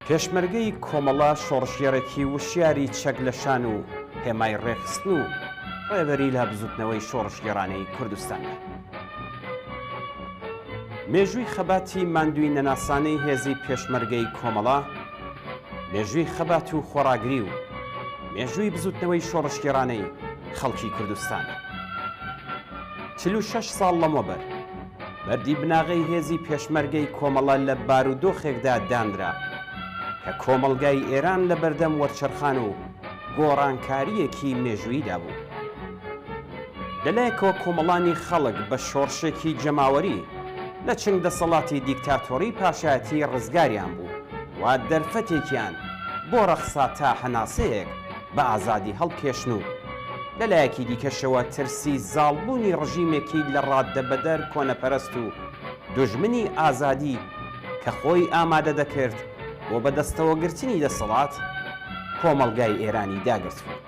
پێشمەرگەی کۆمەڵە شۆڕشێڕێکی وشیاری چەک لە شان و هێمای ڕێخستن و ڕێبەری لە بزوتنەوەی شۆڕشگێڕانەی کوردستانە. مێژووی خەباتی ماندووی نەناسانەی هێزی پێشمەرگەی کۆمەڵە، مێژووی خەبات و خۆراگری و مێژووی بزوتنەوەی شۆڕشگێڕانەی خەڵکی کوردستانە. 46 ساڵ لەمەوبەر بەردی بناغەی هێزی پێشمەرگەی کۆمەڵە لە بارودۆخێکدا دانرا کە کۆمەڵگای ئێران لە بەردەم وەرچەرخان و گۆڕانکاریەکی مێژوویدا بوو. لەلایەکەوە کۆمەڵانی خەڵک بە شۆڕشێکی جەماوەری لە چنگ دەسەڵاتی دیکتاتۆری پاشایەتی ڕزگاریان بوو وا دەرفەتێکیان بۆ ڕەخسا تا هەناسەیەک بە ئازادی هەڵکێشن و لەلایەکی دیکەشەوە ترسی زاڵبوونی ڕژیمێکی لە ڕاددەبەدەر کۆنەپەرست و دوژمنی ئازادی کە خۆی ئامادە دەکرد بۆ بەدەستەوەگرتنی دەسەڵات کۆمەڵگای ئێرانی داگرت بوو.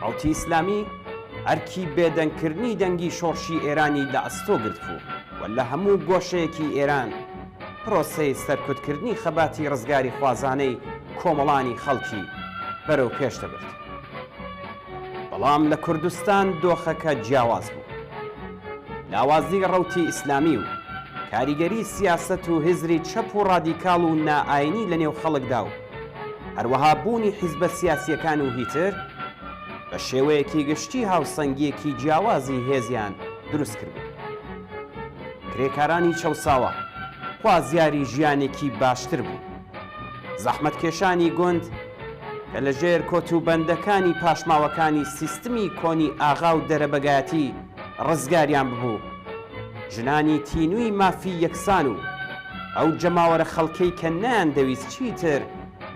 ڕەوتی ئیسلامی ئەرکی بێدەنگکردنی دەنگی شۆڕشی ئێرانی لە ئەستۆ گرت بوو و لە هەموو گۆشەیەکی ئێران پرۆسەی سەرکوتکردنی خەباتی ڕزگاری خوازانەی کۆمەڵانی خەڵکی بەرەو پێش دەبرد. بەڵام لە کوردستان دۆخەکە جیاواز بوو. لاوازی ڕەوتی ئیسلامی و کاریگەری سیاسەت و هزری چەپ و ڕادیکاڵ و نائاینی لە نێو خەڵکدا و هەروەها بوونی حیزبە سیاسیەکان و هیتر بە شێوەیەکی گشتی هاوسەنگیەکی جیاوازی هێزیان دروست کردبوو. کرێکارانی چەوساوە خوازیاری ژیانێکی باشتر بوو. زەحمەتکێشانی گوند کە لە ژێر کۆتوبەندەکانی پاشماوەکانی سیستمی کۆنی ئاغا و دەرەبەگایەتی ڕزگاریان ببوو، ژنانی تینووی مافی یەکسان و ئەو جەماوەرە خەڵکەی کە نەیان دەویست چیتر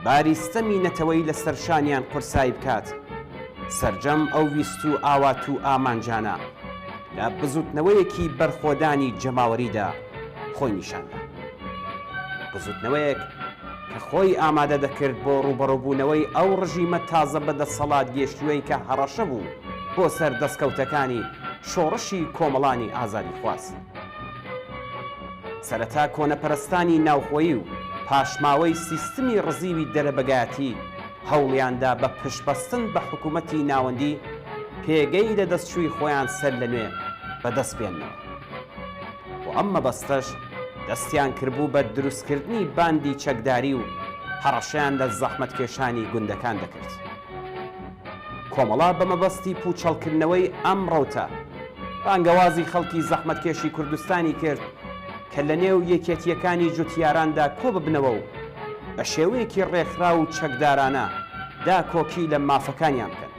باریستەمی نەتەوەی لە سەرشانیان قورسایی بکات، سەرجەم ئەو ویست و ئاوات و ئامانجانە لە بزوتنەوەیەکی بەرخۆدانی جەماوەریدا خۆی نیشاندا. بزوتنەوەیەک کە خۆی ئامادە دەکرد بۆ ڕوبەڕووبوونەوەی ئەو ڕژیمە تازە بەدەسەڵات گەیشتووەی کە هەڕەشە بوو بۆ سەر دەستکەوتەکانی شۆڕشی کۆمەڵانی ئازادی خواست. سەرەتا کۆنەپەرستانی ناوخۆیی و پاشماوەی سیستمی ڕزیوی دەرەبەگایەتی هەوڵیاندا بە پشتبەستن بە حکوومەتی ناوەندی پێگەی لە دەستچووی خۆیان سەر لەنوێ بەدەست بێننەوە. بۆ ئەم مەبەستەش دەستیان کردبوو بە دروستکردنی باندی چەکداری و هەڕەشیان لە زەحمەتکێشانی گوندەکان دەکرد. کۆمەڵا بە مەبەستی پوچەڵکردنەوەی ئەم ڕەوتە بانگەوازی خەڵکی زەحمەتکێشی کوردستانی کرد کە لە نێو یەکێتیەکانی جوتیاراندا کۆ ببنەوە و بە شێوەیەکی ڕێکخرا و چەکدارانە داکۆکی لە مافەکانیان بکەن.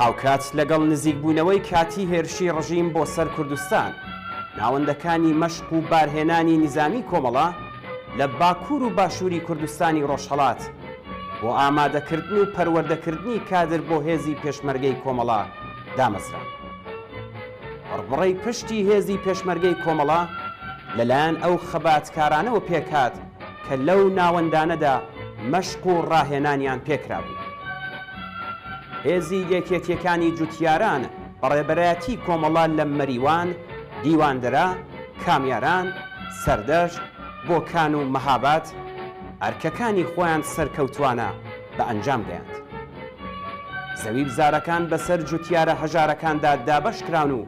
هاوکات لەگەڵ نزیکبوونەوەی کاتی هێرشی ڕژیم بۆ سەر کوردستان، ناوەندەکانی مەشق و بارهێنانی نیزامی کۆمەڵە لە باکوور و باشووری کوردستانی ڕۆژهەڵات بۆ ئامادەکردن و پەروەردەکردنی کادر بۆ هێزی پێشمەرگەی کۆمەڵە دامەزرا. بڕبڕەی پشتی هێزی پێشمەرگەی کۆمەڵە لەلایەن ئەو خەباتکارانەوە پێکات کە لەو ناوەندانەدا مەشق و ڕاهێنانیان پێکرا بوو. هێزی یەکێتیەکانی جوتیاران بەڕێبەرایەتی کۆمەڵە لە مەریوان، دیواندەرا، کامیاران، سەردەشت، بۆکان و مەهاباد ئەرکەکانی خۆیان سەرکەوتوانە بە ئەنجام گەیاند. زەوی بزارەکان بەسەر جوتیارە هەژارەکاندا دابەش کران و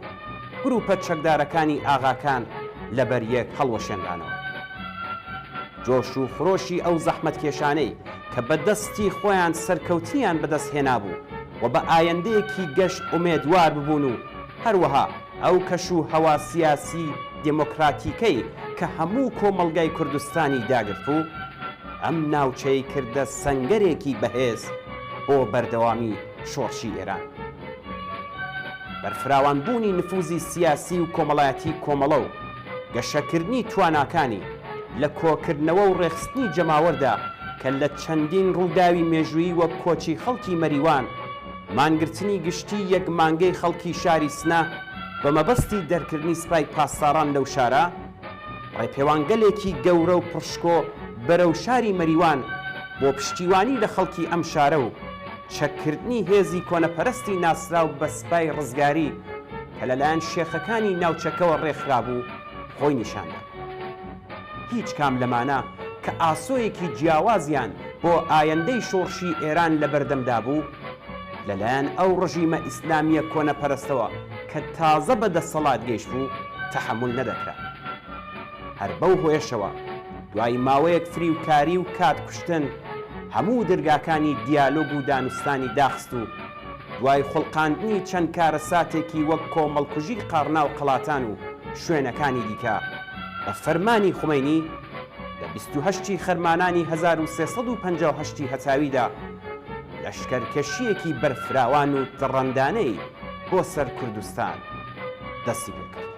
گروپە چەکدارەکانی ئاغاکان لەبەر یەک هەڵوەشێنرانەوە. جۆش و فرۆشی ئەو زەحمەتکێشانەی کە بەدەستی خۆیان سەرکەوتنیان بەدەست هێنابوو و بە ئایندەیەکی گەشت ئومێدوار ببوون و هەروەها ئەو کەش و هەوا سیاسی دموکراتیکەی کە هەموو کۆمەڵگای کوردستانی داگرت بوو، ئەم ناوچەی کردە سەنگەرێکی بەهێز بۆ بەردەوامی شۆڕشی ئێران. بەرفراوانبوونی نفوزی سیاسی و کۆمەڵایەتی کۆمەڵە و گەشەکردنی تواناکانی لە کۆکردنەوە و ڕێخستنی جەماوەردا کە لە چەندین ڕووداوی مێژوویی وەک کۆچی خەڵکی مەریوان، مانگرتنی گشتی یەک مانگەی خەڵکی شاری سنە بە مەبەستی دەرکردنی سوپای پاسداران لەو شارە، ڕێپێوانگەلێکی گەورە و پڕشکۆ بەرەو شاری مەریوان بۆ پشتیوانی لە خەڵکی ئەم شارە و چەککردنی هێزی کۆنەپەرستی ناسراو بە سوپای ڕزگاری کە لەلایەن شێخەکانی ناوچەکەوە ڕێکخرابوو خۆی نیشاندا. هیچ کام لەمانە کە کە ئاسۆیەکی جیاوازیان بۆ ئایندەی شۆڕشی ئێران لە بەردەمدا بوو لەلایەن ئەو ڕژیمە ئیسلامیە کۆنەپەرستەوە کە تازە بەدەسەڵات گەیشت بوو تەحمل نەدەکرا. هەر بەو هۆیشەوە دوای ماوەیەک فریوکاری و کات کوشتن هەموو دەرگاکانی دیالۆگ و دانوستانی داخست و دوای خوڵقاندنی چەند کارەساتێکی وەک کۆمەڵکوژی قاڕنا و قەڵاتان و شوێنەکانی دیکە بە فەرمانی خومەینی لە 28 خەرمانانی 1358 هەتاویدا لەشکەرکەشیەکی بەرفراوان و دڕەندانەی بۆ سەر کوردستان دەستی پێ کرد.